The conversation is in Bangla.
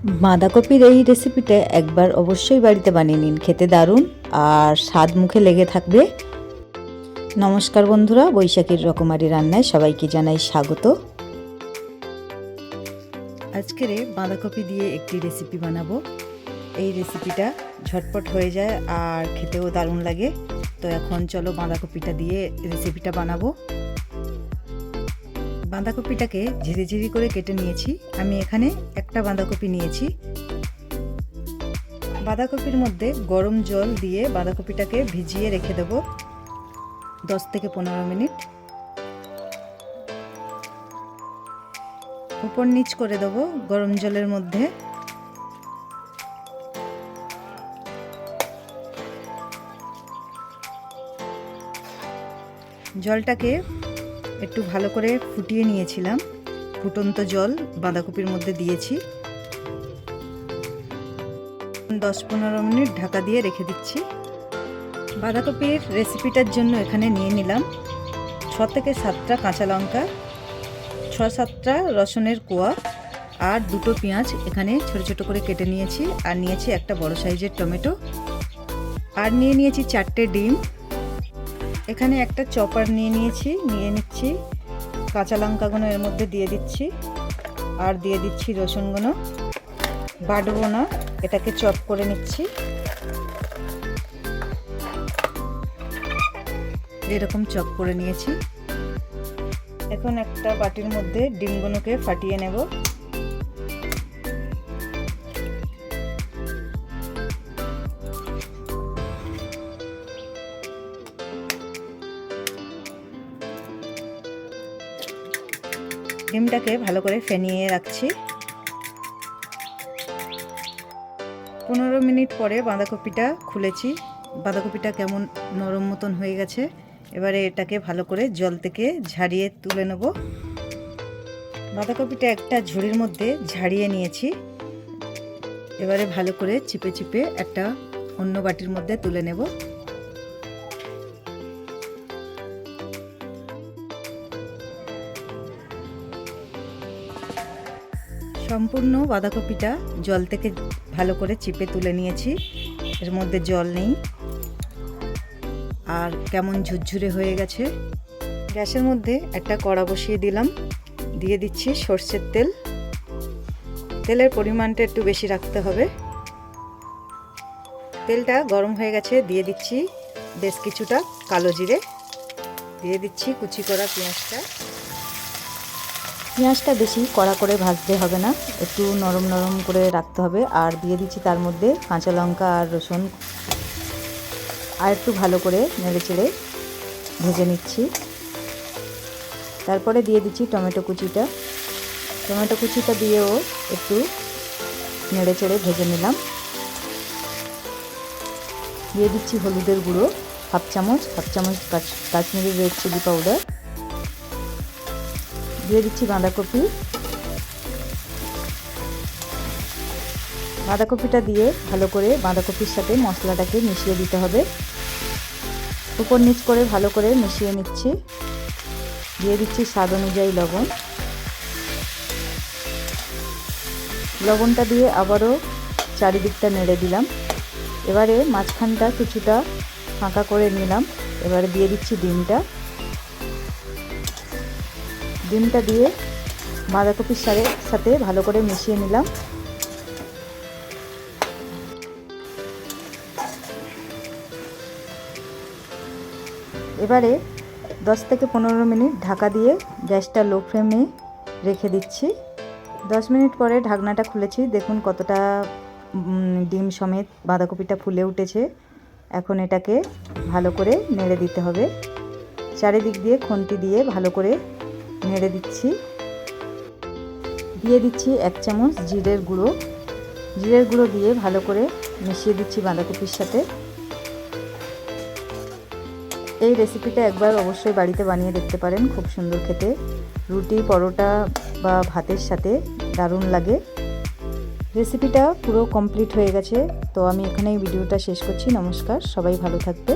বাঁধাকপির এই রেসিপিটা একবার অবশ্যই বাড়িতে বানিয়ে নিন, খেতে দারুণ আর স্বাদ মুখে লেগে থাকবে। নমস্কার বন্ধুরা, বৈশাখীর রকমারি রান্নায় সবাইকে জানাই স্বাগত। আজকের বাঁধাকপি দিয়ে একটি রেসিপি বানাবো। এই রেসিপিটা ঝটপট হয়ে যায় আর খেতেও দারুণ লাগে। তো এখন চলো বাঁধাকপিটা দিয়ে রেসিপিটা বানাবো। বাঁধাকপিটাকে ঝিরিঝিরি করে কেটে নিয়েছি। আমি এখানে একটা বাঁধাকপি নিয়েছি। বাঁধাকপির মধ্যে গরম জল দিয়ে বাঁধাকপিটাকে ভিজিয়ে রেখে দেব 10 থেকে 15 মিনিট। উপর নিচ করে দেব গরম জলের মধ্যে। জলটাকে একটু ভালো করে ফুটিয়ে নিয়েছিলাম। ফুটন্ত জল বাঁধাকপির মধ্যে দিয়েছি। 10-15 মিনিট ঢাকা দিয়ে রেখে দিচ্ছি। বাঁধাকপির রেসিপিটার জন্য এখানে নিয়ে নিলাম 6 থেকে 7টা কাঁচা লঙ্কা, 6-7টা রসুনের কোয়া আর 2টো পেঁয়াজ এখানে ছোট ছোট করে কেটে নিয়েছি। আর নিয়েছি একটা বড় সাইজের টমেটো, আর নিয়ে নিয়েছি 4টে ডিম। এখানে একটা চপার নিয়ে নিচ্ছি। কাঁচা লঙ্কাগুলো এর মধ্যে দিয়ে দিচ্ছি আর দিয়ে দিচ্ছি রসুনগুলো। বাটবো না, এটাকে চপ করে নিচ্ছি। এরকম চপ করে নিয়েছি। এখন একটা বাটির মধ্যে ডিমগুলোকে ফাটিয়ে নেব। ডিমটাকে ভালো করে ফেনিয়ে রাখছি। 15 মিনিট পরে বাঁধাকপিটা খুলেছি। বাঁধাকপিটা কেমন নরম মতন হয়ে গেছে। এবারে এটাকে ভালো করে জল থেকে ঝাড়িয়ে তুলে নেব। বাঁধাকপিটা একটা ঝুড়ির মধ্যে ঝাড়িয়ে নিয়েছি। এবারে ভালো করে চিপে চিপে একটা অন্য বাটির মধ্যে তুলে নেব। সম্পূর্ণ বাঁধাকপিটা জল থেকে ভালো করে চিপে তুলে নিয়েছি। এর মধ্যে জল নেই আর কেমন ঝুরঝুরে হয়ে গেছে। গ্যাসের মধ্যে একটা কড়া বসিয়ে দিলাম। দিয়ে দিচ্ছি সর্ষের তেল। তেলের পরিমাণটা একটু বেশি রাখতে হবে। তেলটা গরম হয়ে গেছে। দিয়ে দিচ্ছি বেশ কিছুটা কালো জিরে। দিয়ে দিচ্ছি কুচি করা পেঁয়াজটা। পেঁয়াজটা বেশি কড়া করে ভাজতে হবে না, একটু নরম নরম করে রাখতে হবে। আর দিয়ে দিচ্ছি তার মধ্যে কাঁচা লঙ্কা আর রসুন। আর একটু ভালো করে নেড়ে চেড়ে ভেজে নিচ্ছি। তারপরে দিয়ে দিচ্ছি টমেটো কুচিটা। টমেটো কুচিটা দিয়েও একটু নেড়ে চেড়ে ভেজে নিলাম। দিয়ে দিচ্ছি হলুদের গুঁড়ো হাফ চামচ কাশ্মীরি রেড চিলি পাউডার। দিয়ে দিচ্ছি বাঁধাকপিটা দিয়ে ভালো করে বাঁধাকপির সাথে মশলাটাকে মিশিয়ে দিতে হবে। উপর নিচ করে ভালো করে মিশিয়ে নিচ্ছি। দিয়ে দিচ্ছি স্বাদ অনুযায়ী লবণ। লবণটা দিয়ে আবারও চারিদিকটা নেড়ে দিলাম। এবারে মাঝখানটা কিছুটা ফাঁকা করে নিলাম। এবারে দিয়ে দিচ্ছি ডিমটা দিয়ে বাঁধাকপির সাথে ভালো করে মিশিয়ে নিলাম। এবারে 10 থেকে 15 মিনিট ঢাকা দিয়ে গ্যাসটা লো ফ্লেমে রেখে দিচ্ছি। 10 মিনিট পরে ঢাকনাটা খুলেছি। দেখুন কতটা ডিম সমেত বাঁধাকপিটা ফুলে উঠেছে। এখন এটাকে ভালো করে নেড়ে দিতে হবে। চারিদিক দিয়ে খুন্তি দিয়ে ভালো করে নেড়ে দিচ্ছি। দিয়ে দিচ্ছি 1 চামচ জিরের গুঁড়ো দিয়ে ভালো করে মিশিয়ে দিচ্ছি বাঁধাকপির সাথে। এই রেসিপিটা একবার অবশ্যই বাড়িতে বানিয়ে দেখতে পারেন, খুব সুন্দর খেতে। রুটি, পরোটা বা ভাতের সাথে দারুণ লাগে। রেসিপিটা পুরো কমপ্লিট হয়ে গেছে। তো আমি এখানেই ভিডিওটা শেষ করছি। নমস্কার, সবাই ভালো থাকবে।